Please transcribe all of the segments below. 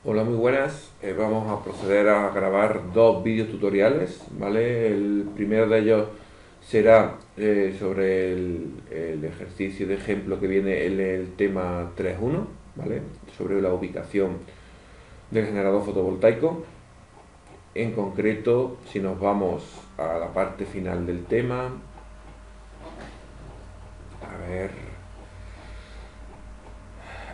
Hola, muy buenas. Vamos a proceder a grabar dos vídeos tutoriales, ¿vale? El primero de ellos será sobre el ejercicio de ejemplo que viene en el tema 3.1, ¿vale? Sobre la ubicación del generador fotovoltaico. En concreto, si nos vamos a la parte final del tema, a ver,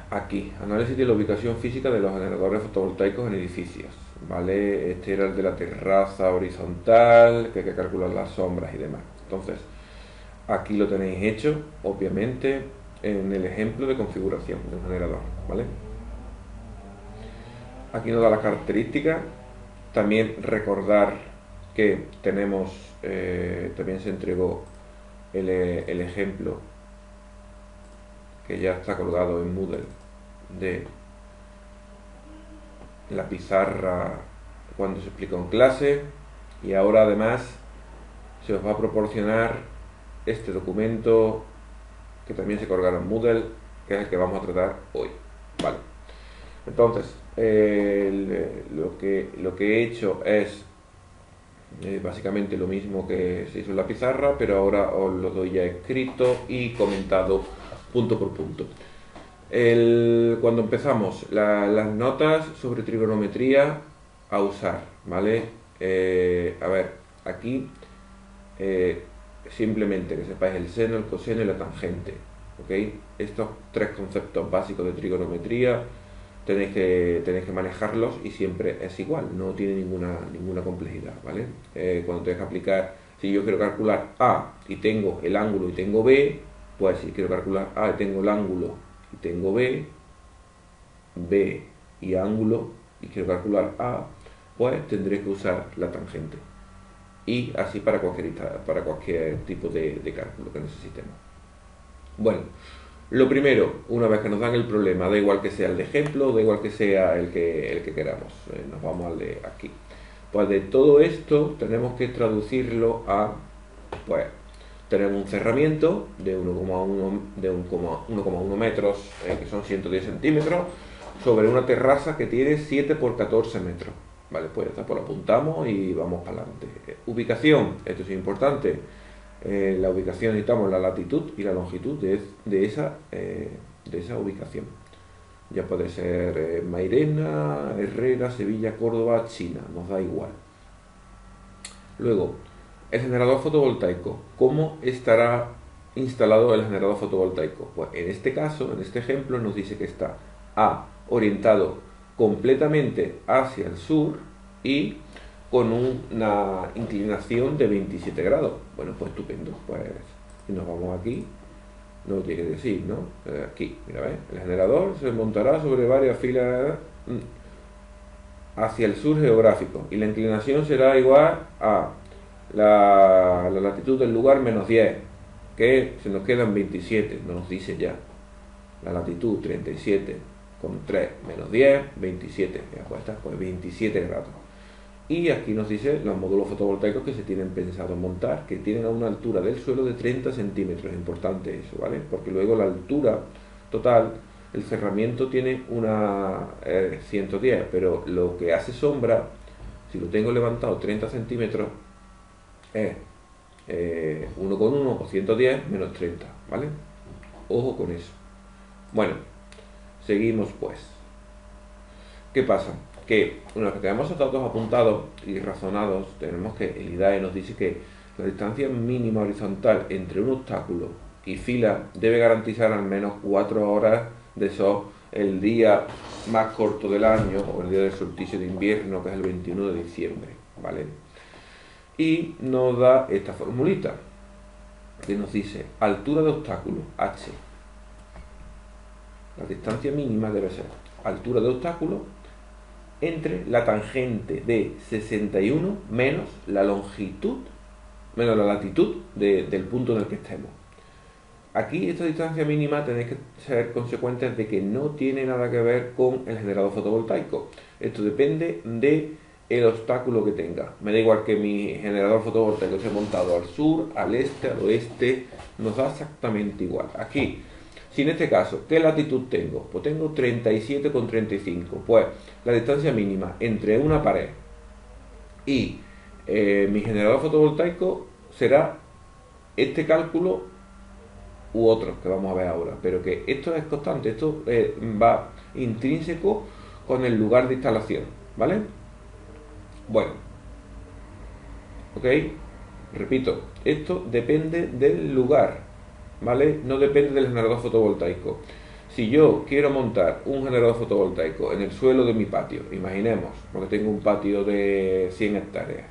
aquí, análisis de la ubicación física de los generadores fotovoltaicos en edificios, ¿vale? Este era el de la terraza horizontal, que hay que calcular las sombras y demás. Entonces, aquí lo tenéis hecho, obviamente, en el ejemplo de configuración del generador, ¿vale? Aquí nos da las características. También recordar que tenemos, también se entregó el ejemplo que ya está colgado en Moodle de la pizarra cuando se explica en clase, y ahora además se os va a proporcionar este documento que también se colgará en Moodle, que es el que vamos a tratar hoy. Vale. Entonces, lo que he hecho es básicamente lo mismo que se hizo en la pizarra, pero ahora os lo doy ya escrito y comentado punto por punto. Cuando empezamos, las notas sobre trigonometría a usar, ¿vale? A ver, aquí simplemente que sepáis el seno, el coseno y la tangente, ¿ok? Estos tres conceptos básicos de trigonometría tenéis que manejarlos y siempre es igual, no tiene ninguna complejidad, ¿vale? Cuando tengáis que aplicar, si yo quiero calcular A y tengo el ángulo y tengo B, pues si quiero calcular A y tengo el ángulo y tengo B, B y ángulo, y quiero calcular A, pues tendré que usar la tangente. Y así para cualquier tipo de cálculo que necesitemos. Bueno, lo primero, una vez que nos dan el problema, da igual que sea el de ejemplo, da igual que sea el que queramos, nos vamos al de aquí. Pues de todo esto tenemos que traducirlo a, pues, tenemos un cerramiento de 1,1 metros, que son 110 centímetros, sobre una terraza que tiene 7 por 14 metros. Vale, pues ya está, pues lo apuntamos y vamos para adelante. Ubicación, esto es importante. La ubicación necesitamos la latitud y la longitud de esa ubicación. Ya puede ser Mairena, Herrera, Sevilla, Córdoba, China, nos da igual. Luego, el generador fotovoltaico. ¿Cómo estará instalado el generador fotovoltaico? Pues en este caso, en este ejemplo, nos dice que está A, orientado completamente hacia el sur y con una inclinación de 27 grados. Bueno, pues estupendo. Pues si nos vamos aquí, no lo tiene que decir, ¿no? Aquí, mira, ¿ves? El generador se montará sobre varias filas hacia el sur geográfico y la inclinación será igual a la latitud del lugar menos 10, que se nos quedan 27, nos dice ya. La latitud 37 con 3 menos 10, 27, ya pues está, pues 27 grados. Y aquí nos dice los módulos fotovoltaicos que se tienen pensado montar, que tienen a una altura del suelo de 30 centímetros. Es importante eso, ¿vale? Porque luego la altura total, el cerramiento tiene una 110, pero lo que hace sombra, si lo tengo levantado 30 centímetros, es 1,1 o 110 menos 30, ¿vale? Ojo con eso. Bueno, seguimos pues. ¿Qué pasa? Que una vez que tenemos estos datos apuntados y razonados, tenemos que el IDAE nos dice que la distancia mínima horizontal entre un obstáculo y fila debe garantizar al menos 4 horas de sol el día más corto del año, o el día del solsticio de invierno, que es el 21 de diciembre, ¿vale? Y nos da esta formulita que nos dice altura de obstáculo, H. La distancia mínima debe ser altura de obstáculo entre la tangente de 61 menos la longitud, menos la latitud del punto en el que estemos. Aquí esta distancia mínima tenéis que ser consecuentes de que no tiene nada que ver con el generador fotovoltaico. Esto depende del obstáculo que tenga. Me da igual que mi generador fotovoltaico esté montado al sur, al este, al oeste, nos da exactamente igual. Aquí, Si en este caso, ¿qué latitud tengo? Pues tengo 37,35. Pues la distancia mínima entre una pared y mi generador fotovoltaico será este cálculo u otros que vamos a ver ahora, pero que esto es constante, esto va intrínseco con el lugar de instalación, ¿vale? Bueno, ok, repito, esto depende del lugar, ¿vale? No depende del generador fotovoltaico. Si yo quiero montar un generador fotovoltaico en el suelo de mi patio, imaginemos, porque tengo un patio de 100 hectáreas,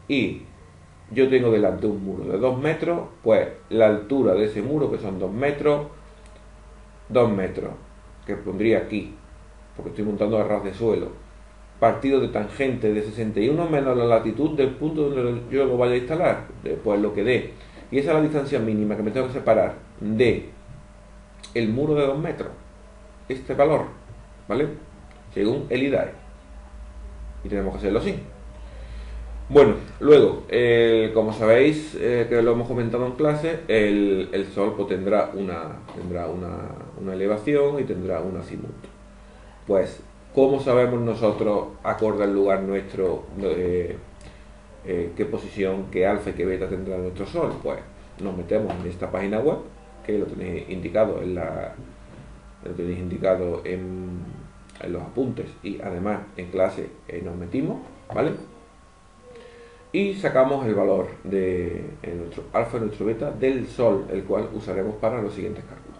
y yo tengo delante un muro de 2 metros, pues la altura de ese muro, que son 2 metros, que pondría aquí, porque estoy montando a ras de suelo, partido de tangente de 61 menos la latitud del punto donde yo lo vaya a instalar, pues lo que dé. Y esa es la distancia mínima que me tengo que separar de el muro de 2 metros, este valor, ¿vale? Según el IDAE. Y tenemos que hacerlo así. Bueno, luego, como sabéis, que lo hemos comentado en clase, el Sol pues, tendrá una elevación y tendrá un azimut. Pues, ¿cómo sabemos nosotros, acorde al lugar nuestro, qué posición, qué alfa y qué beta tendrá nuestro Sol? Pues nos metemos en esta página web, que lo tenéis indicado en los apuntes, y además en clase nos metimos, ¿vale? Y sacamos el valor de nuestro alfa y nuestro beta del Sol, el cual usaremos para los siguientes cálculos.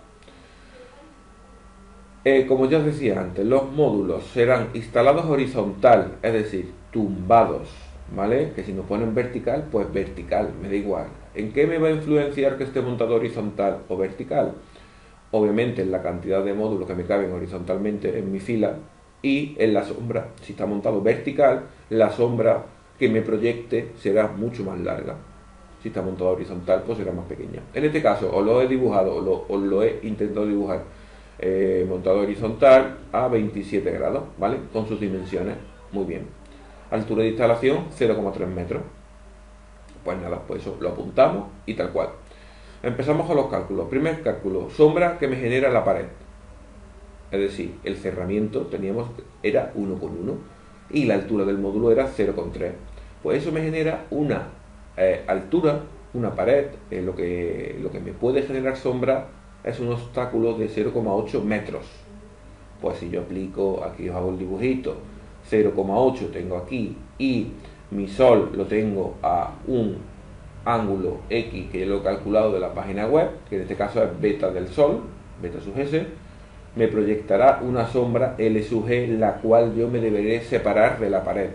Como ya os decía antes, los módulos serán instalados horizontal, es decir, tumbados, ¿vale? Que si nos ponen vertical, pues vertical, me da igual. ¿En qué me va a influenciar que esté montado horizontal o vertical? Obviamente en la cantidad de módulos que me caben horizontalmente en mi fila, y en la sombra. Si está montado vertical, la sombra que me proyecte será mucho más larga. Si está montado horizontal, pues será más pequeña. En este caso, os lo he dibujado, os lo he intentado dibujar montado horizontal a 27 grados, ¿vale? Con sus dimensiones, muy bien. Altura de instalación, 0,3 metros. Pues nada, pues eso lo apuntamos y tal cual. Empezamos con los cálculos. Primer cálculo, sombra que me genera la pared. Es decir, el cerramiento era 1,1 y la altura del módulo era 0,3. Pues eso me genera una altura, una pared. Lo que me puede generar sombra es un obstáculo de 0,8 metros. Pues si yo aplico, aquí os hago el dibujito, 0,8 tengo aquí y mi Sol lo tengo a un ángulo X que yo lo he calculado de la página web, que en este caso es beta del Sol, beta sub S, me proyectará una sombra L sub G, la cual yo me deberé separar de la pared,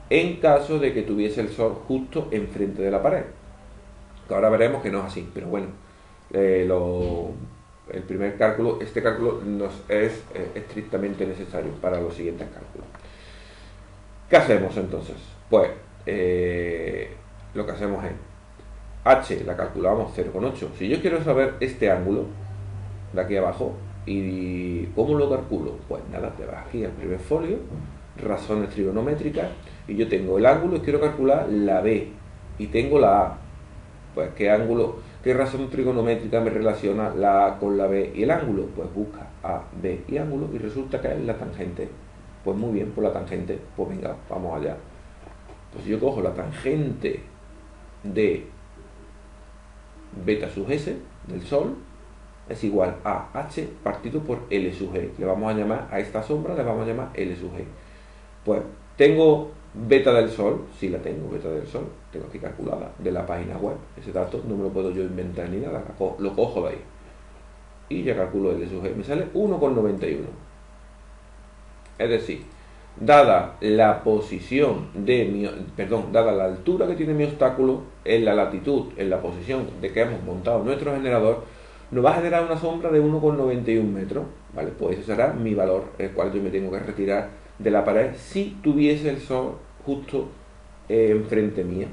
en caso de que tuviese el Sol justo enfrente de la pared. Que ahora veremos que no es así, pero bueno, el primer cálculo, este cálculo nos es estrictamente necesario para los siguientes cálculos. ¿Qué hacemos entonces? Pues lo que hacemos es H la calculamos 0,8. Si yo quiero saber este ángulo de aquí abajo, ¿y cómo lo calculo? Pues nada, te vas aquí al primer folio, razones trigonométricas, y yo tengo el ángulo y quiero calcular la B, y tengo la A. Pues ¿qué razón trigonométrica me relaciona la A con la B y el ángulo? Pues busca A, B y ángulo, y resulta que es la tangente. Pues muy bien, por la tangente, pues venga, vamos allá. Pues yo cojo la tangente de beta sub S del Sol, es igual a H partido por L sub G. Le vamos a llamar a esta sombra, le vamos a llamar L sub G. Pues tengo beta del Sol, sí la tengo, beta del Sol, tengo aquí calculada de la página web. Ese dato no me lo puedo yo inventar ni nada, lo cojo de ahí. Y ya calculo L sub G, me sale 1,91. Es decir, dada la posición dada la altura que tiene mi obstáculo, en la latitud, en la posición de que hemos montado nuestro generador, nos va a generar una sombra de 1,91 metros, ¿vale? Pues ese será mi valor, el cual yo me tengo que retirar de la pared si tuviese el Sol justo enfrente mía.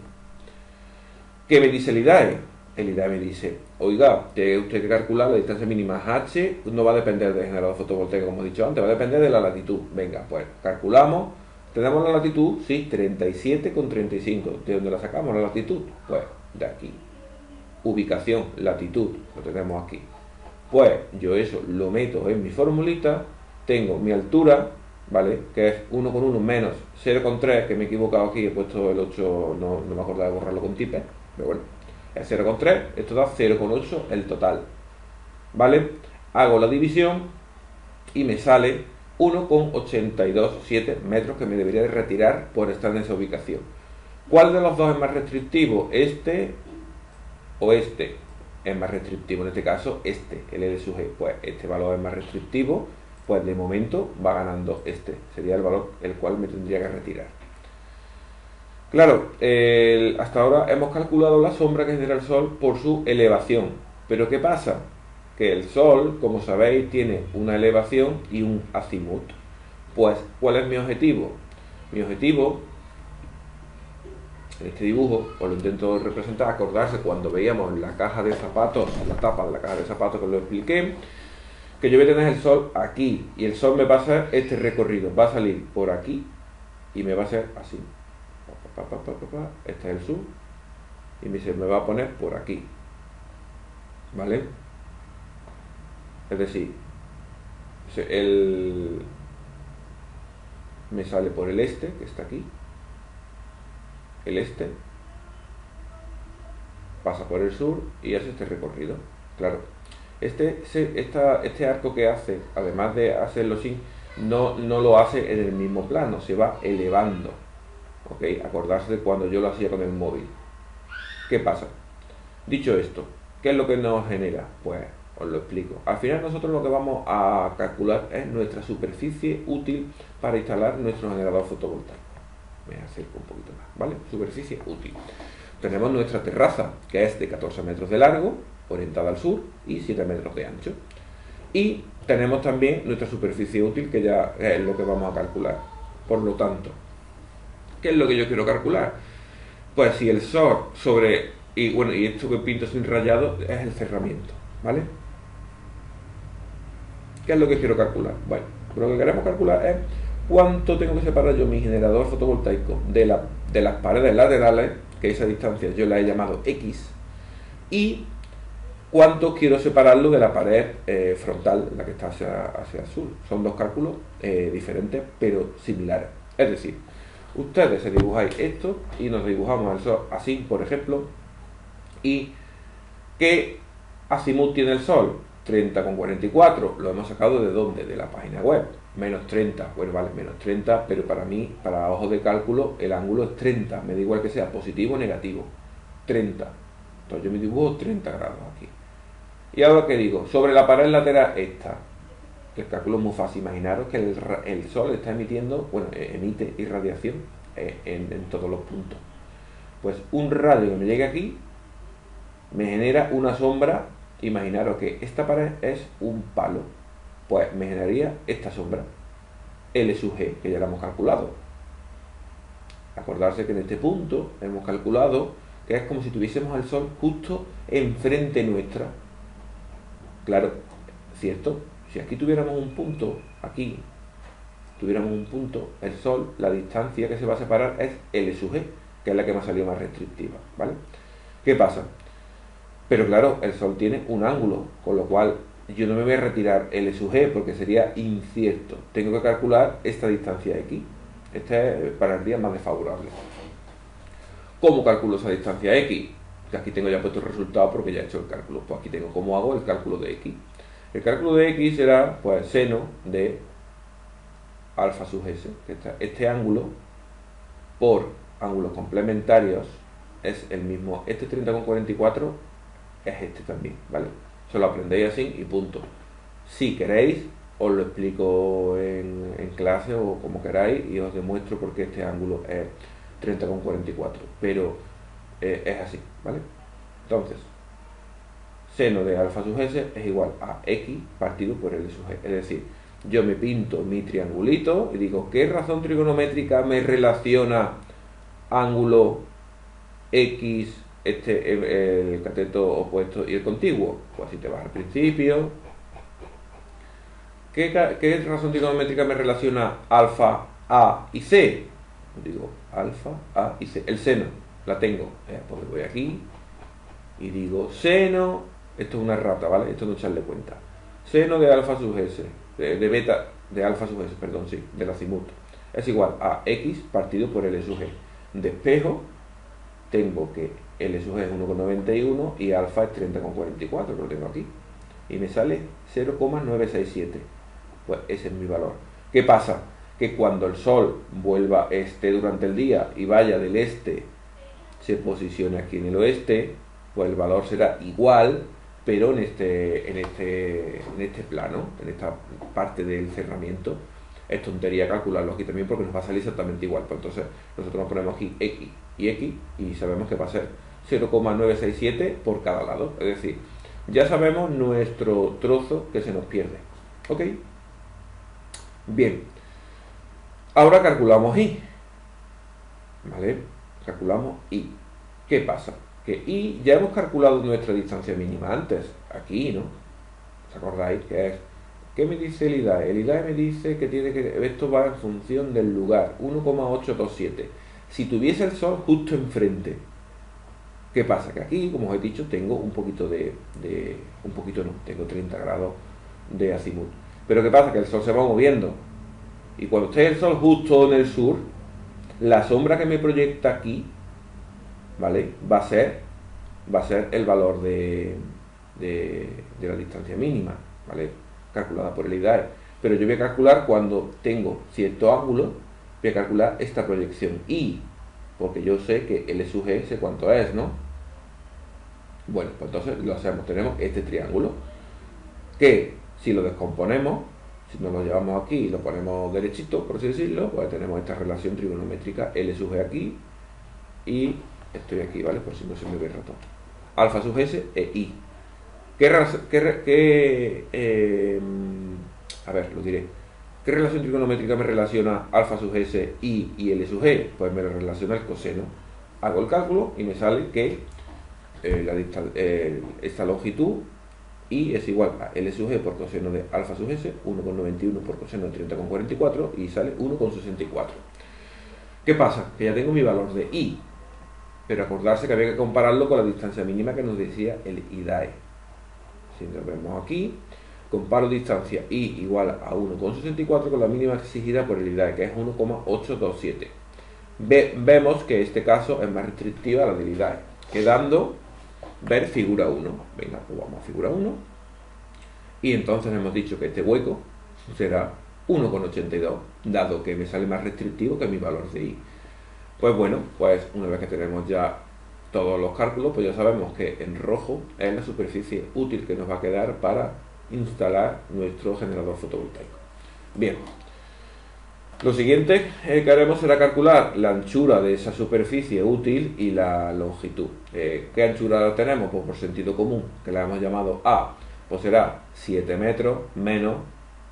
¿Qué me dice el IDAE? El IDAE me dice, oiga, tiene usted que calcular la distancia mínima H, no va a depender del generador fotovoltaico, como he dicho antes, va a depender de la latitud. Venga, pues calculamos, tenemos la latitud, sí, 37,35. ¿De dónde la sacamos la latitud? Pues de aquí. Ubicación, latitud, lo tenemos aquí. Pues yo eso lo meto en mi formulita, tengo mi altura, ¿vale? Que es 1,1 menos 0,3, que me he equivocado aquí, he puesto el 8, no me acordaba de borrarlo con tipe, pero bueno, es 0,3, esto da 0,8 el total, ¿vale? Hago la división y me sale 1,827 metros que me debería de retirar por estar en esa ubicación. ¿Cuál de los dos es más restrictivo? ¿Este o este? Es más restrictivo en este caso este, el L sub G. Pues este valor es más restrictivo, pues de momento va ganando este. Sería el valor el cual me tendría que retirar. Claro, hasta ahora hemos calculado la sombra que genera el Sol por su elevación. Pero ¿qué pasa? Que el Sol, como sabéis, tiene una elevación y un azimut. Pues, ¿cuál es mi objetivo? Mi objetivo, en este dibujo, os lo intento representar, acordarse cuando veíamos en la caja de zapatos, en la tapa de la caja de zapatos que os lo expliqué, que yo voy a tener el Sol aquí, y el Sol me va a hacer este recorrido, va a salir por aquí, y me va a hacer así. Este es el sur, y se me va a poner por aquí, ¿vale? Es decir, me sale por el este, que está aquí, el este, pasa por el sur y hace este recorrido. Claro, este arco que hace, además de hacerlo sin, no lo hace en el mismo plano, se va elevando. ¿Ok? Acordarse de cuando yo lo hacía con el móvil. ¿Qué pasa? Dicho esto, ¿qué es lo que nos genera? Pues os lo explico. Al final nosotros lo que vamos a calcular es nuestra superficie útil para instalar nuestro generador fotovoltaico. Me acerco un poquito más, ¿vale? Superficie útil. Tenemos nuestra terraza, que es de 14 metros de largo, orientada al sur, y 7 metros de ancho. Y tenemos también nuestra superficie útil, que ya es lo que vamos a calcular. Por lo tanto, ¿qué es lo que yo quiero calcular? Pues si el Sol y esto que pinto sin rayado es el cerramiento, ¿vale? ¿Qué es lo que quiero calcular? Bueno, lo que queremos calcular es cuánto tengo que separar yo mi generador fotovoltaico de las paredes laterales, que esa distancia yo la he llamado X, y cuánto quiero separarlo de la pared frontal, la que está hacia el sur. Son dos cálculos diferentes, pero similares. Es decir, ustedes se dibujáis esto y nos dibujamos el Sol así, por ejemplo. ¿Y qué azimut tiene el Sol? 30,44. Lo hemos sacado ¿de dónde? De la página web. Menos 30. Bueno, vale, menos 30, pero para mí, para ojos de cálculo, el ángulo es 30. Me da igual que sea positivo o negativo. 30. Entonces yo me dibujo 30 grados aquí. Y ahora, ¿qué digo? Sobre la pared lateral esta. El cálculo es muy fácil. Imaginaros que el Sol está emitiendo, bueno, emite irradiación en todos los puntos. Pues un radio que me llegue aquí me genera una sombra. Imaginaros que esta pared es un palo, pues me generaría esta sombra, L sub G, que ya la hemos calculado. Acordarse que en este punto hemos calculado que es como si tuviésemos al Sol justo enfrente nuestra. Claro, ¿cierto? Si aquí tuviéramos un punto, aquí tuviéramos un punto, el Sol, la distancia que se va a separar es L sub G, que es la que me ha salido más restrictiva, ¿vale? ¿Qué pasa? Pero claro, el Sol tiene un ángulo, con lo cual yo no me voy a retirar L sub G porque sería incierto. Tengo que calcular esta distancia X. Este es para el día más desfavorable. ¿Cómo calculo esa distancia X? Que aquí tengo ya puesto el resultado porque ya he hecho el cálculo. Pues aquí tengo cómo hago el cálculo de X. El cálculo de X será pues seno de alfa sub S, que este ángulo por ángulos complementarios es el mismo. Este 30,44 es este también, ¿vale? Se lo aprendéis así y punto. Si queréis, os lo explico en clase o como queráis y os demuestro por qué este ángulo es 30,44, pero es así, ¿vale? Entonces, seno de alfa sub S es igual a X partido por L sub G. Es decir, yo me pinto mi triangulito y digo, ¿qué razón trigonométrica me relaciona ángulo X, el cateto opuesto y el contiguo? Pues si te vas al principio, ¿qué razón trigonométrica me relaciona alfa, A y C? Digo alfa, A y C. El seno, la tengo. Pues voy aquí y digo seno Esto es una rata, ¿vale? Esto no echarle cuenta. Seno de alfa sub s, de beta, de alfa sub s, perdón, sí, del azimut, es igual a x partido por L sub g. Despejo, tengo que L sub g es 1,91 y alfa es 30,44, que lo tengo aquí. Y me sale 0,967. Pues ese es mi valor. ¿Qué pasa? Que cuando el Sol vuelva durante el día y vaya del este, se posicione aquí en el oeste, pues el valor será igual, pero en este plano, en esta parte del cerramiento. Es tontería calcularlo aquí también porque nos va a salir exactamente igual. Pues entonces nosotros nos ponemos aquí x y sabemos que va a ser 0,967 por cada lado. Es decir, ya sabemos nuestro trozo que se nos pierde. ¿Ok? Bien. Ahora calculamos y. ¿Vale? Calculamos y. ¿Qué pasa? Que y ya hemos calculado nuestra distancia mínima antes. Aquí, ¿no? ¿Os acordáis? Que es... ¿Qué me dice el IDAE? El IDAE me dice que esto va en función del lugar, 1,827. Si tuviese el Sol justo enfrente, ¿qué pasa? Que aquí, como os he dicho, tengo un poquito tengo 30 grados de azimut. Pero ¿qué pasa? Que el Sol se va moviendo. Y cuando esté el Sol justo en el sur, la sombra que me proyecta aquí, ¿vale? Va a ser el valor de la distancia mínima, ¿vale? Calculada por el IDAE. Pero yo voy a calcular cuando tengo cierto ángulo, voy a calcular esta proyección y, porque yo sé que L sub g sé cuánto es, ¿no? Bueno, pues entonces lo hacemos. Tenemos este triángulo que si lo descomponemos, si nos lo llevamos aquí y lo ponemos derechito, por así decirlo, pues tenemos esta relación trigonométrica L sub g aquí y estoy aquí, ¿vale? Por si no se me ve el ratón. Alfa sub s e i. A ver, lo diré. ¿Qué relación trigonométrica me relaciona alfa sub s, i y L sub g? Pues me lo relaciona el coseno. Hago el cálculo y me sale que esta longitud i es igual a L sub g por coseno de alfa sub s, 1,91 por coseno de 30,44 y sale 1,64. ¿Qué pasa? Que ya tengo mi valor de i, pero acordarse que había que compararlo con la distancia mínima que nos decía el IDAE. Si nos vemos aquí, comparo distancia i igual a 1,64 con la mínima exigida por el IDAE, que es 1,827. Vemos que este caso es más restrictiva a la del IDAE, quedando ver figura 1. Venga, pues vamos a figura 1. Y entonces hemos dicho que este hueco será 1,82, dado que me sale más restrictivo que mi valor de i. Pues bueno, pues una vez que tenemos ya todos los cálculos, pues ya sabemos que en rojo es la superficie útil que nos va a quedar para instalar nuestro generador fotovoltaico. Bien, lo siguiente que haremos será calcular la anchura de esa superficie útil y la longitud. ¿Qué anchura tenemos? Pues por sentido común, que la hemos llamado A, pues será 7 metros menos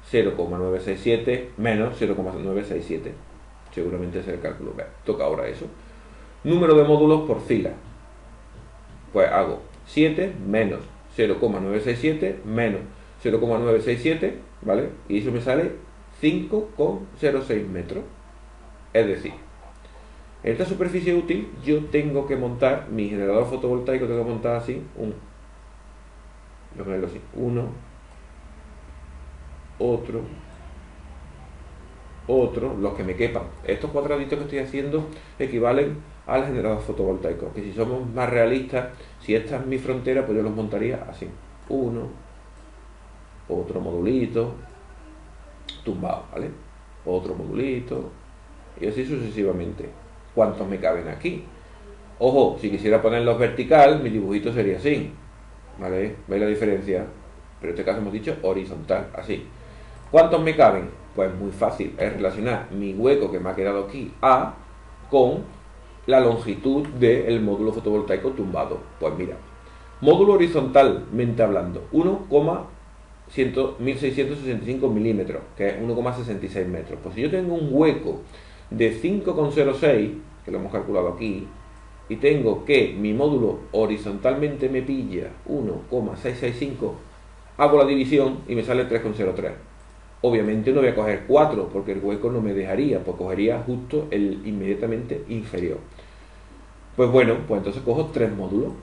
0,967 menos 0,967. Seguramente es el cálculo. Toca ahora eso. Número de módulos por fila. Pues hago 7 menos 0,967 menos 0,967, ¿vale? Y eso me sale 5,06 metros. Es decir, en esta superficie útil yo tengo que montar mi generador fotovoltaico, tengo que montar así, uno, otro, los que me quepan. Estos cuadraditos que estoy haciendo equivalen al generador fotovoltaico, que si somos más realistas, si esta es mi frontera, pues yo los montaría así, uno, otro modulito, tumbado, ¿vale? Otro modulito, y así sucesivamente. ¿Cuántos me caben aquí? Ojo, si quisiera ponerlos vertical, mi dibujito sería así, ¿vale? ¿Veis la diferencia? Pero en este caso hemos dicho horizontal, así. ¿Cuántos me caben? Pues muy fácil, es relacionar mi hueco que me ha quedado aquí A con la longitud del módulo fotovoltaico tumbado. Pues mira, módulo horizontalmente hablando, 1665 milímetros, que es 1,66 metros. Pues si yo tengo un hueco de 5,06, que lo hemos calculado aquí, y tengo que mi módulo horizontalmente me pilla 1,665, hago la división y me sale 3,03. Obviamente no voy a coger 4 porque el hueco no me dejaría, pues cogería justo el inmediatamente inferior. Pues bueno, pues entonces cojo 3 módulos.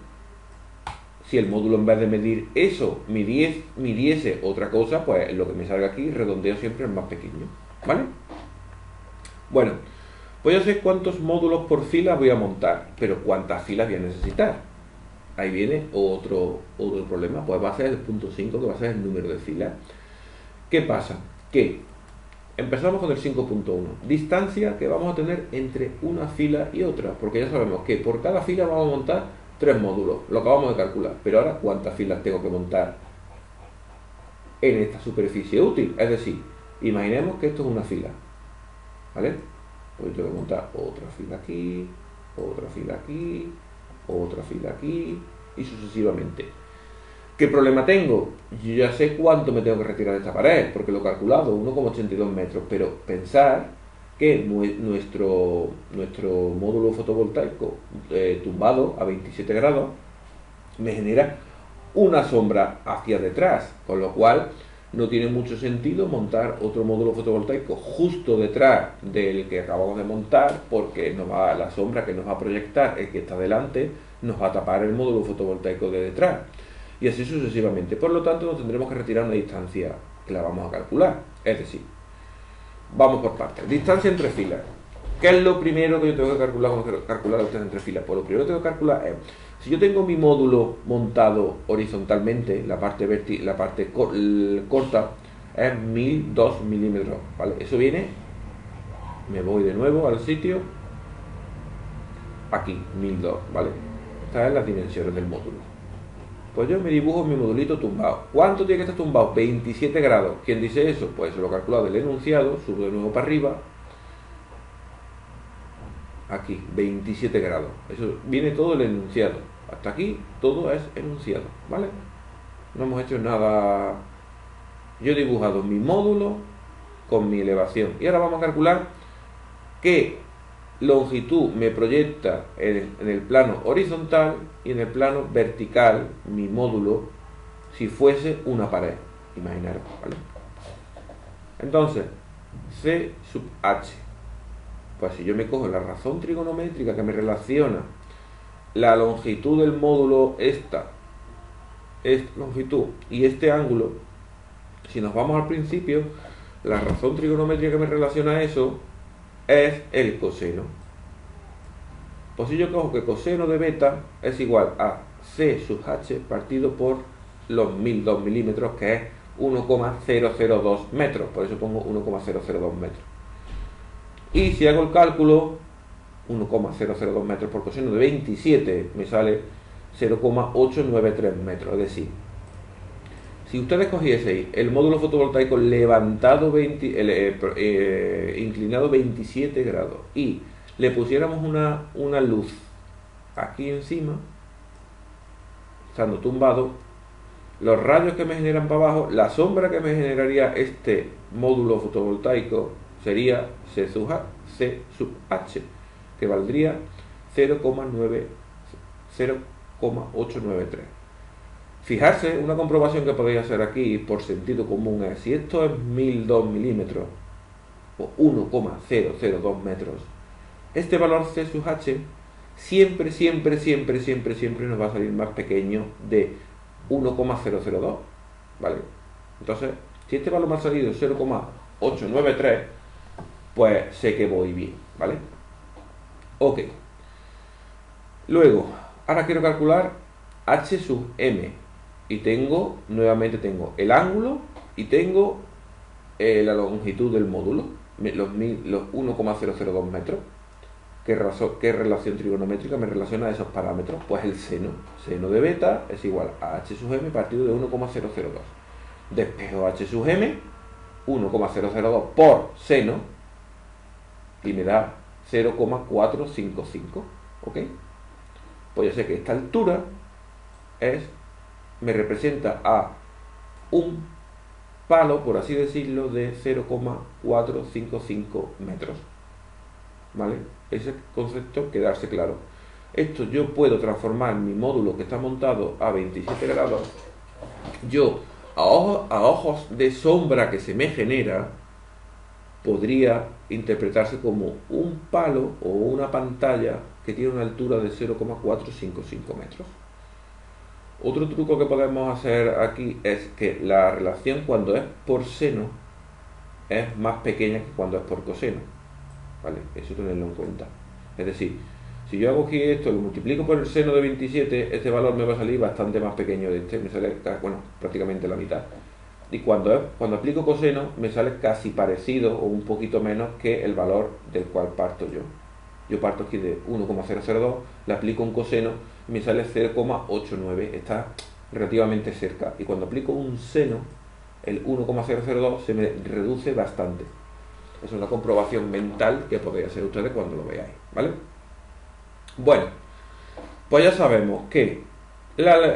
Si el módulo en vez de medir eso, midiese otra cosa, pues lo que me salga aquí redondeo siempre el más pequeño, ¿vale? Bueno, pues yo sé cuántos módulos por fila voy a montar, pero cuántas filas voy a necesitar. Ahí viene otro problema, pues va a ser el punto 5, que va a ser el número de filas. ¿Qué pasa? Que empezamos con el 5.1, distancia que vamos a tener entre una fila y otra, porque ya sabemos que por cada fila vamos a montar 3 módulos, lo acabamos de calcular, pero ahora ¿cuántas filas tengo que montar en esta superficie útil? Es decir, imaginemos que esto es una fila, ¿vale? Pues tengo que montar otra fila aquí, otra fila aquí, otra fila aquí y sucesivamente. ¿Qué problema tengo? Yo ya sé cuánto me tengo que retirar de esta pared, porque lo he calculado, 1,82 metros, pero pensar que nuestro módulo fotovoltaico tumbado a 27 grados me genera una sombra hacia detrás, con lo cual no tiene mucho sentido montar otro módulo fotovoltaico justo detrás del que acabamos de montar, porque la sombra que nos va a proyectar el que está delante nos va a tapar el módulo fotovoltaico de detrás, y así sucesivamente. Por lo tanto, nos tendremos que retirar una distancia que la vamos a calcular. Es decir, vamos por partes. Distancia entre filas. ¿Qué es lo primero que yo tengo que calcular cuando calcular la distancia entre filas? Pues lo primero que tengo que calcular es, si yo tengo mi módulo montado horizontalmente, la parte corta es 1002 milímetros, ¿vale? Eso viene, me voy de nuevo al sitio, aquí, 1002, ¿vale? Estas son las dimensiones del módulo. Pues yo me dibujo mi modulito tumbado. ¿Cuánto tiene que estar tumbado? 27 grados. ¿Quién dice eso? Pues eso lo he calculado del enunciado, subo de nuevo para arriba. Aquí, 27 grados. Eso viene todo el enunciado. Hasta aquí todo es enunciado, ¿vale? No hemos hecho nada. Yo he dibujado mi módulo con mi elevación. Y ahora vamos a calcular qué longitud me proyecta en el plano horizontal y en el plano vertical mi módulo si fuese una pared, imaginaros, ¿vale? Entonces, C sub H, pues si yo me cojo la razón trigonométrica que me relaciona la longitud del módulo, esta longitud y este ángulo, si nos vamos al principio, la razón trigonométrica que me relaciona eso es el coseno. Pues si yo cojo que coseno de beta es igual a C sub H partido por los 1002 milímetros, que es 1,002 metros, por eso pongo 1,002 metros. Y si hago el cálculo, 1,002 metros por coseno de 27 me sale 0,893 metros. Es decir, si ustedes cogieseis el módulo fotovoltaico levantado inclinado 27 grados y le pusiéramos una luz aquí encima, estando tumbado, los rayos que me generan para abajo, la sombra que me generaría este módulo fotovoltaico sería C sub H, que valdría 0,893. Fijarse, una comprobación que podéis hacer aquí por sentido común es, si esto es 1002 milímetros o 1,002 metros, este valor C sub H siempre nos va a salir más pequeño de 1,002, ¿vale? Entonces, si este valor me ha salido 0,893, pues sé que voy bien, ¿vale? Ok. Luego, ahora quiero calcular H sub M. Y nuevamente tengo el ángulo y tengo la longitud del módulo, los 1,002 metros. ¿Qué relación trigonométrica me relaciona a esos parámetros? Pues el seno. Seno de beta es igual a H sub M partido de 1,002. Despejo H sub M, 1,002 por seno, y me da 0,455. ¿Ok? Pues ya sé que esta altura me representa a un palo, por así decirlo, de 0,455 metros. ¿Vale? Ese concepto quedarse claro. Esto yo puedo transformar mi módulo que está montado a 27 grados. Yo, a ojos de sombra que se me genera, podría interpretarse como un palo o una pantalla que tiene una altura de 0,455 metros. Otro truco que podemos hacer aquí es que la relación cuando es por seno es más pequeña que cuando es por coseno, ¿vale? Eso tenerlo en cuenta. Es decir, si yo hago aquí esto, lo multiplico por el seno de 27, este valor me va a salir bastante más pequeño de este, me sale, bueno, prácticamente la mitad. Y cuando aplico coseno, me sale casi parecido o un poquito menos que el valor del cual parto yo. Yo parto aquí de 1,002, le aplico un coseno, me sale 0,89, está relativamente cerca. Y cuando aplico un seno, el 1,002 se me reduce bastante. Es una comprobación mental que podéis hacer ustedes cuando lo veáis, ¿vale? Bueno, pues ya sabemos que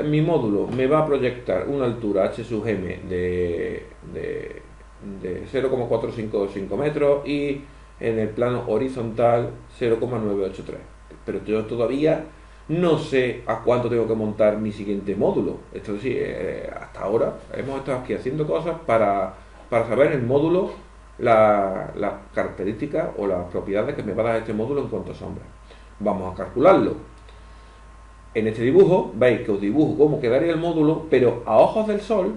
mi módulo me va a proyectar una altura h sub m de 0,455 metros y en el plano horizontal 0,983. Pero yo todavía no sé a cuánto tengo que montar mi siguiente módulo. Esto sí, hasta ahora hemos estado aquí haciendo cosas para saber el módulo, las características o las propiedades que me va a dar este módulo en cuanto a sombra. Vamos a calcularlo. En este dibujo veis que os dibujo cómo quedaría el módulo, pero a ojos del sol,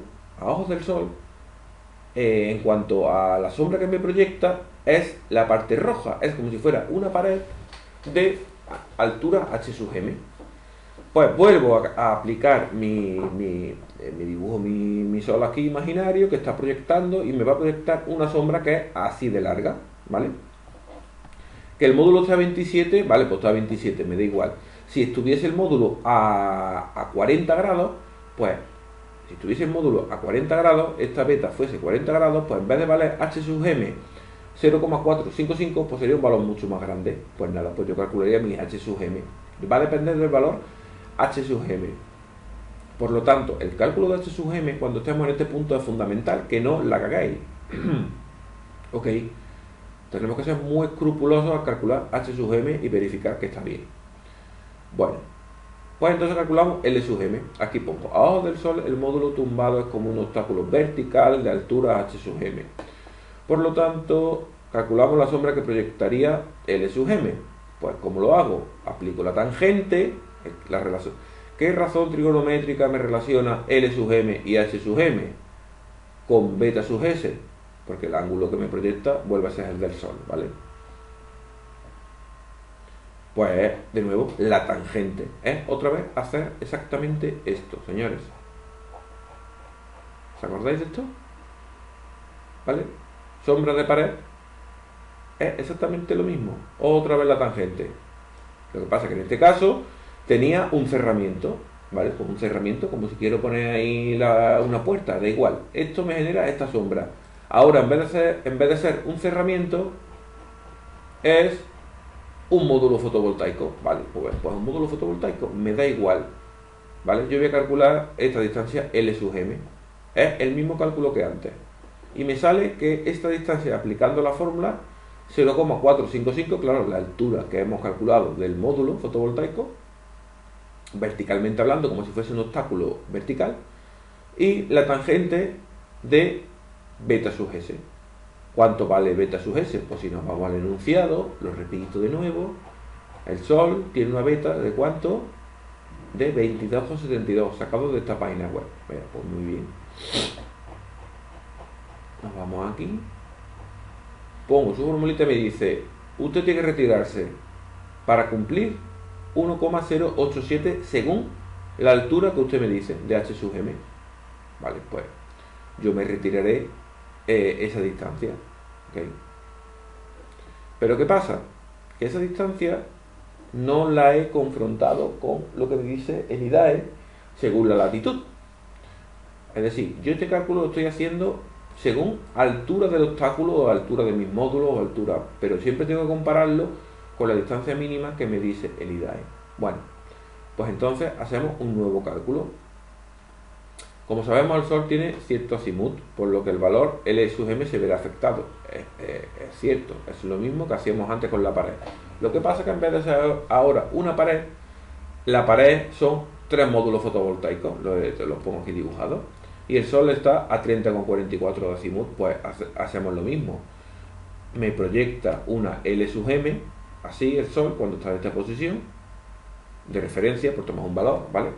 en cuanto a la sombra que me proyecta, es la parte roja, es como si fuera una pared de altura h sub m. Pues vuelvo a aplicar mi dibujo, mi sol aquí imaginario que está proyectando y me va a proyectar una sombra que es así de larga, ¿vale? Que el módulo está a 27, vale, pues está a 27, me da igual. Si estuviese el módulo a 40 grados, pues si estuviese el módulo a 40 grados, esta beta fuese 40 grados, pues en vez de valer h sub m 0,455, pues sería un valor mucho más grande. Pues nada, pues yo calcularía mi h sub m. Va a depender del valor h sub m. Por lo tanto, el cálculo de h sub m cuando estemos en este punto es fundamental, que no la cagáis. Ok, tenemos que ser muy escrupulosos al calcular h sub m y verificar que está bien. Bueno, pues entonces calculamos L sub m. Aquí pongo, a ojos del sol el módulo tumbado es como un obstáculo vertical de altura h sub m. Por lo tanto, calculamos la sombra que proyectaría L sub m. Pues ¿cómo lo hago? Aplico la tangente, la relación. ¿Qué razón trigonométrica me relaciona L sub m y h sub m? Con beta sub s, porque el ángulo que me proyecta vuelve a ser el del sol, ¿vale? Pues de nuevo la tangente, otra vez hacer exactamente esto, señores. ¿Os acordáis de esto? ¿Vale? Sombra de pared es exactamente lo mismo, otra vez la tangente. Lo que pasa es que en este caso tenía un cerramiento, ¿vale? Pues un cerramiento, como si quiero poner ahí una puerta, da igual. Esto me genera esta sombra. Ahora en vez de ser un cerramiento, es un módulo fotovoltaico, ¿vale? Pues un módulo fotovoltaico me da igual, ¿vale? Yo voy a calcular esta distancia L sub m, es el mismo cálculo que antes, y me sale que esta distancia, aplicando la fórmula 0,455, claro, la altura que hemos calculado del módulo fotovoltaico, verticalmente hablando, como si fuese un obstáculo vertical, y la tangente de beta sub s. ¿Cuánto vale beta sub s? Pues si nos vamos al enunciado, lo repito de nuevo, el Sol tiene una beta de ¿cuánto? De 22,72, sacado de esta página web. Bueno, pues muy bien. Nos vamos aquí. Pongo su formulita y me dice, usted tiene que retirarse para cumplir 1,087 según la altura que usted me dice de h sub m. Vale, pues yo me retiraré esa distancia, ¿okay? Pero ¿qué pasa? Que esa distancia no la he confrontado con lo que me dice el IDAE según la latitud. Es decir, yo este cálculo lo estoy haciendo según altura del obstáculo o altura de mis módulos o altura, pero siempre tengo que compararlo con la distancia mínima que me dice el IDAE. Bueno, pues entonces hacemos un nuevo cálculo. Como sabemos, el Sol tiene cierto azimut, por lo que el valor L sub m se verá afectado. Es cierto, es lo mismo que hacíamos antes con la pared. Lo que pasa es que en vez de ser ahora una pared, la pared son 3 módulos fotovoltaicos, los pongo aquí dibujados, y el Sol está a 30,44 de azimut, pues hacemos lo mismo. Me proyecta una L sub m, así el Sol, cuando está en esta posición, de referencia, por tomar un valor, ¿vale?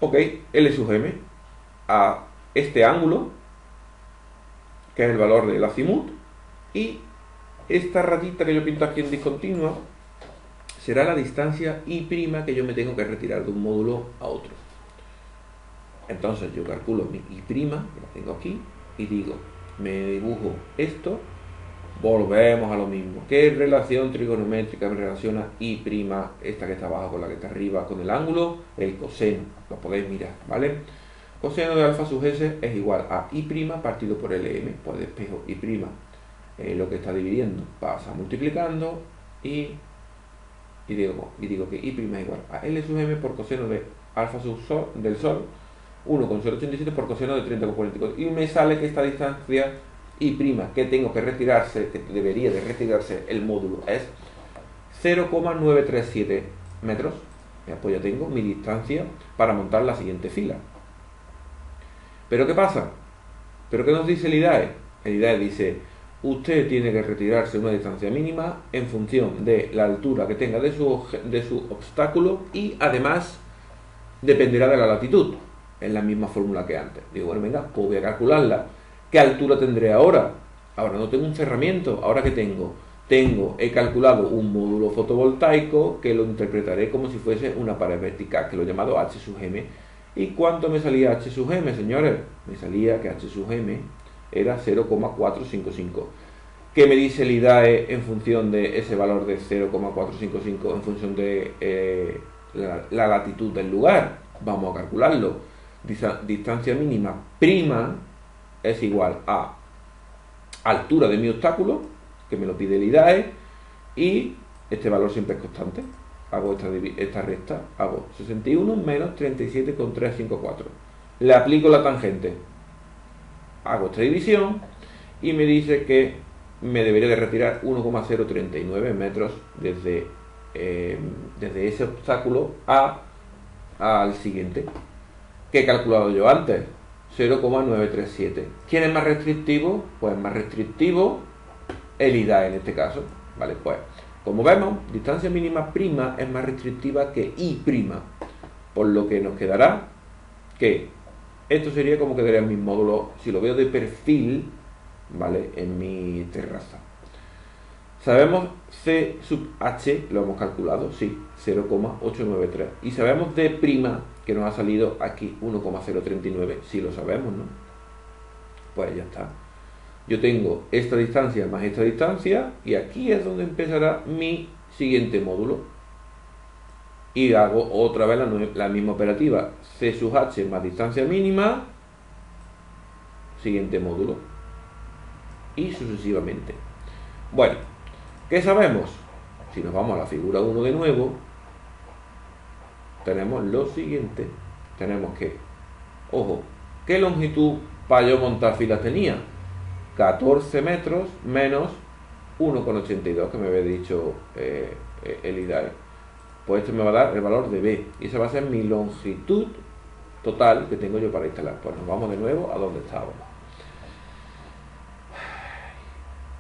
Ok, L sub m a este ángulo, que es el valor del azimut, y esta rayita que yo pinto aquí en discontinua será la distancia y' que yo me tengo que retirar de un módulo a otro. Entonces yo calculo mi y', que la tengo aquí, y digo, me dibujo esto, volvemos a lo mismo. ¿Qué relación trigonométrica me relaciona y', esta que está abajo con la que está arriba, con el ángulo? El coseno, lo podéis mirar, ¿vale? Coseno de alfa sub s es igual a y' partido por Lm, pues despejo y', lo que está dividiendo, pasa multiplicando y digo que y' es igual a L sub m por coseno de alfa sub sol, del sol, 1,087 por coseno de 30,44, y me sale que esta distancia y' que tengo que retirarse, que debería de retirarse el módulo, es 0,937 metros. Pues ya tengo mi distancia para montar la siguiente fila. ¿Pero qué pasa? ¿Pero qué nos dice el IDAE? El IDAE dice, usted tiene que retirarse una distancia mínima en función de la altura que tenga de su obstáculo, y además dependerá de la latitud. Es la misma fórmula que antes. Digo, bueno, venga, pues voy a calcularla. ¿Qué altura tendré ahora? Ahora no tengo un cerramiento. ¿Ahora qué tengo? He calculado un módulo fotovoltaico que lo interpretaré como si fuese una pared vertical, que lo he llamado H sub m. ¿Y cuánto me salía H sub m, señores? Me salía que H sub m era 0,455. ¿Qué me dice el IDAE en función de ese valor de 0,455 en función de la latitud del lugar? Vamos a calcularlo. Distancia mínima prima es igual a altura de mi obstáculo, que me lo pide el IDAE, y este valor siempre es constante. Hago esta recta, hago 61 menos 37,354. Le aplico la tangente, hago esta división y me dice que me debería de retirar 1,039 metros desde ese obstáculo al siguiente, que he calculado yo antes, 0,937. ¿Quién es más restrictivo? Pues más restrictivo el IDAE en este caso, ¿vale? Pues, como vemos, distancia mínima prima es más restrictiva que y', por lo que nos quedará que esto sería como quedaría en mi módulo, si lo veo de perfil, ¿vale? En mi terraza. Sabemos C sub H, lo hemos calculado, sí, 0,893. Y sabemos D', que nos ha salido aquí 1,039, si lo sabemos, ¿no? Pues ya está. Yo tengo esta distancia más esta distancia, y aquí es donde empezará mi siguiente módulo. Y hago otra vez la misma operativa, C sub H más distancia mínima, siguiente módulo, y sucesivamente. Bueno, ¿qué sabemos? Si nos vamos a la figura 1 de nuevo, tenemos lo siguiente. Tenemos que, ojo, ¿qué longitud para yo montar filas tenía? 14 metros menos 1,82 que me había dicho el IDAE. Pues esto me va a dar el valor de B, y esa va a ser mi longitud total que tengo yo para instalar. Pues nos vamos de nuevo a donde estábamos.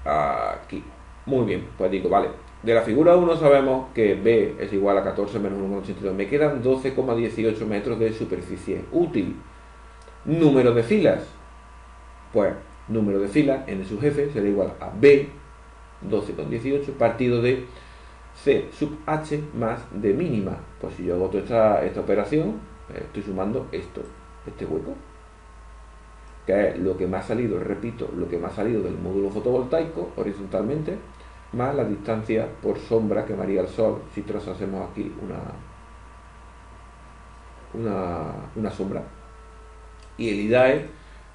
Aquí. Muy bien, pues digo, vale, de la figura 1 sabemos que B es igual a 14 menos 1,82. Me quedan 12,18 metros de superficie útil. Número de filas. Pues número de filas, n sub f, será igual a B, 12,18, partido de C sub H más D mínima. Pues si yo hago toda esta operación, estoy sumando este hueco, que es lo que me ha salido, repito, lo que me ha salido del módulo fotovoltaico horizontalmente, más la distancia por sombra que me haría el sol si trazásemos aquí una sombra. Y el IDAE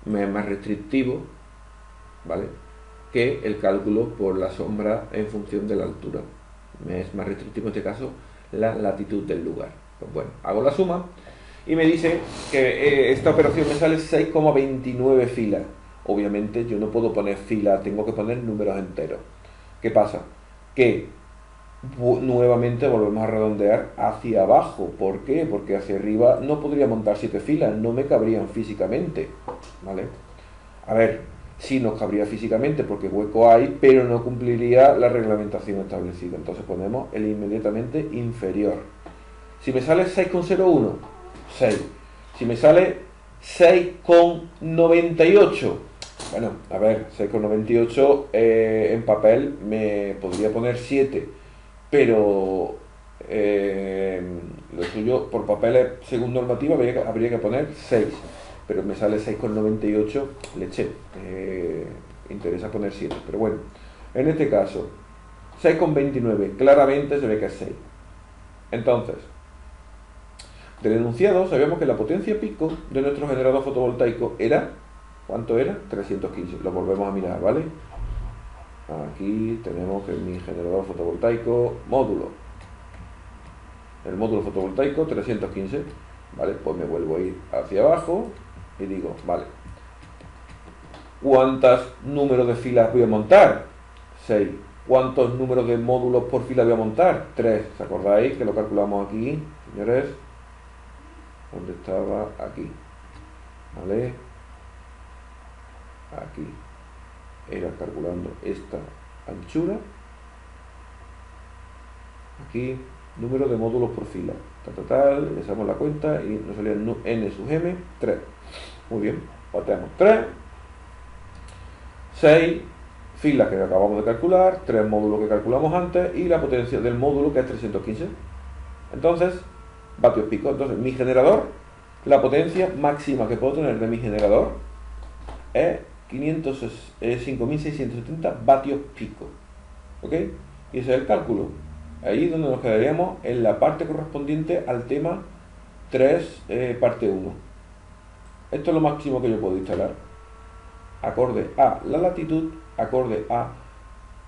me es más restrictivo, ¿vale?, que el cálculo por la sombra en función de la altura. Me es más restrictivo en este caso la latitud del lugar. Pues bueno, hago la suma y me dice que esta operación me sale 6,29 filas. Obviamente yo no puedo poner filas, tengo que poner números enteros. ¿Qué pasa? Que nuevamente volvemos a redondear hacia abajo. ¿Por qué? Porque hacia arriba no podría montar 7 filas, no me cabrían físicamente, ¿vale? A ver, sí nos cabría físicamente porque hueco hay, pero no cumpliría la reglamentación establecida. Entonces ponemos el inmediatamente inferior. Si me sale 6,01, 6. Si me sale 6,98, bueno, a ver, 6,98 en papel me podría poner 7, pero lo suyo por papeles según normativa habría que poner 6, pero me sale 6,98, leche, interesa poner 7, pero bueno, en este caso 6,29 claramente se ve que es 6. Entonces, del enunciado sabíamos que la potencia pico de nuestro generador fotovoltaico era, ¿cuánto era? 315, lo volvemos a mirar, ¿vale? Aquí tenemos que mi generador fotovoltaico, módulo, el módulo fotovoltaico 315, ¿vale? Pues me vuelvo a ir hacia abajo y digo, vale, ¿cuántos números de filas voy a montar? 6. ¿Cuántos números de módulos por fila voy a montar? 3. ¿Os acordáis que lo calculamos aquí, señores? ¿Dónde estaba? Aquí. ¿Vale? Aquí. Era calculando esta anchura. Aquí, número de módulos por fila. Total, le echamos la cuenta y nos salía n sub m, 3. Muy bien, pues tenemos 3, 6 filas que acabamos de calcular, 3 módulos que calculamos antes y la potencia del módulo que es 315. Entonces, vatios pico. Entonces, mi generador, la potencia máxima que puedo tener de mi generador es 5.670 vatios pico. ¿Ok? Y ese es el cálculo. Ahí es donde nos quedaríamos en la parte correspondiente al tema 3, parte 1. Esto es lo máximo que yo puedo instalar. Acorde a la latitud, acorde a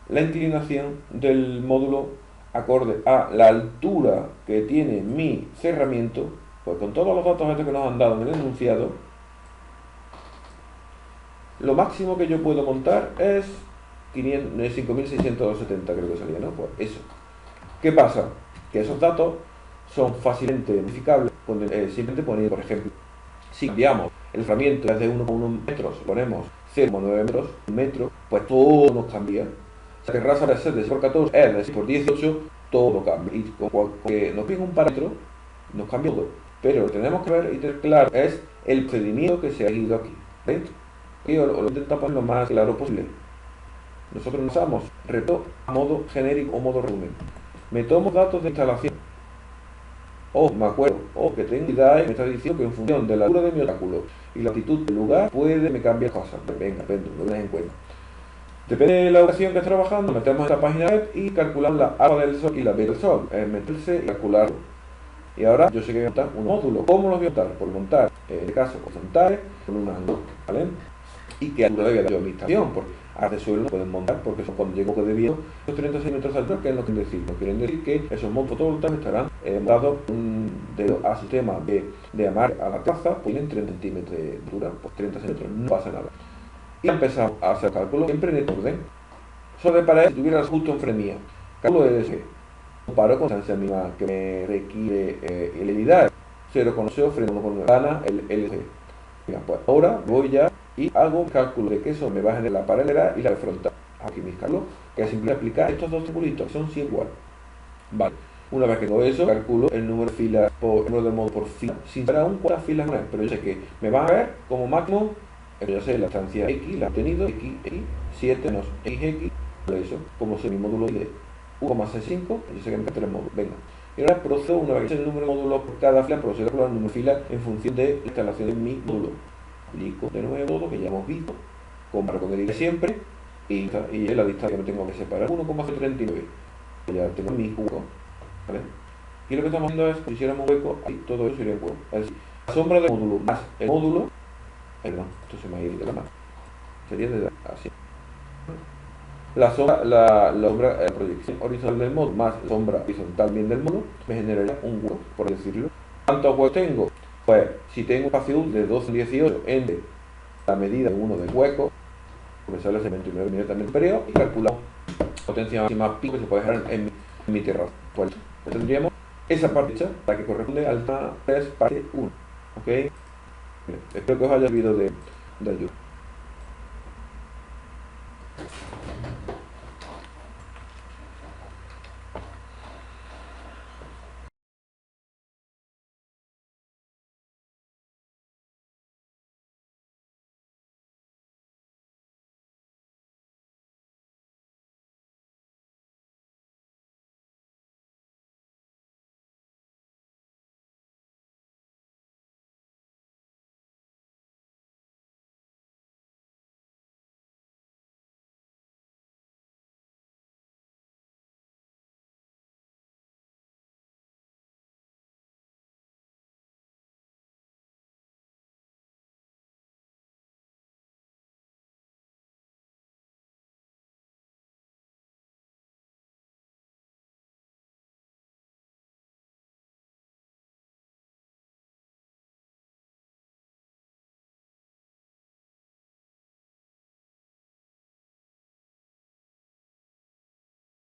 la inclinación del módulo, acorde a la altura que tiene mi cerramiento, pues con todos los datos que nos han dado en el enunciado, lo máximo que yo puedo montar es 5.670, creo que salía, ¿no? Pues eso. ¿Qué pasa? Que esos datos son fácilmente modificables, simplemente poniendo, por ejemplo, si cambiamos el cerramiento desde 1,1 metros, ponemos 0,9 metros, un metro, pues todo nos cambia. La terraza de ser de 6 por 14 es de 6 por 18, todo cambia. Y con que nos piden un parámetro, nos cambia todo. Pero lo que tenemos que ver y tener claro es el procedimiento que se ha ido aquí. ¿Ven? Y lo intento poner lo más claro posible. Nosotros nos usamos reto a modo genérico o modo resumen. Me tomo datos de instalación. Me acuerdo, que tengo idea y me está diciendo que en función de la altura de mi obstáculo y la altitud del lugar, me cambiar cosas. Pues venga, lo tenés en cuenta. Depende de la ubicación que estés trabajando, metemos en la página web y calculamos la A del sol y la B del sol. Meterse y calcularlo. Y ahora yo sé que voy a montar un módulo. ¿Cómo los voy a montar? Por montar, en este caso, horizontales con un ángulo, ¿vale? Y qué altura debe dar mi estación, porque a de suelo no pueden montar, porque eso cuando llego de viento, los 36 metros de altura, ¿qué nos quieren decir? Nos quieren decir que esos módulos fotovoltaicos estarán montados a sistema de amarre a la terraza, pues tienen 30 centímetros de altura, pues 30 centímetros, no pasa nada. Y empezamos a hacer cálculos siempre en este orden. Solo de pared, si tuviera justo en frente mía, cálculo de LSG, comparo con distancia mínima que me requiere el LIDAR, 0,8 frente a 1,9 gana el LSG. Venga, pues ahora voy ya y hago un cálculo de que eso me va a generar la paralela y la frontal. Aquí mis cálculos, que es simple aplicar estos dos circulitos, que son 100 igual. Vale, una vez que tengo eso, calculo el número de filas el número de módulos por fila, sin saber aún cuántas filas hay, pero yo sé que me van a ver como máximo, yo sé la estancia X, la he obtenido, X, 7 menos XX, eso, como si mi módulo de 1,65, yo sé que me quedan 3 módulos, venga. Y ahora procedo, una vez que sé el número de módulos por cada fila, procedo a calcular el número de filas en función de la instalación de mi módulo. Aplico de nuevo todo que ya hemos visto, comparo con el de siempre y es la distancia que me tengo que separar, 1,39. Ya tengo mi hueco, ¿vale? Y lo que estamos haciendo es, si hiciéramos hueco, ahí todo eso sería hueco. Es decir, la sombra del módulo más el módulo, perdón, esto se me ha ido de la mano, sería de así. La proyección horizontal del módulo más la sombra horizontal bien del módulo me generaría un hueco, por decirlo. ¿Cuántos huecos tengo? Pues si tengo un espacio de 12 a 18 entre la medida de uno de hueco, me sale ese 29 inmediatamente periodo y calculamos potencia máxima pico que se puede dejar en mi terraza. Pues tendríamos esa parte hecha, la que corresponde al tema 3 parte 1. ¿Ok? Espero que os haya servido de ayuda.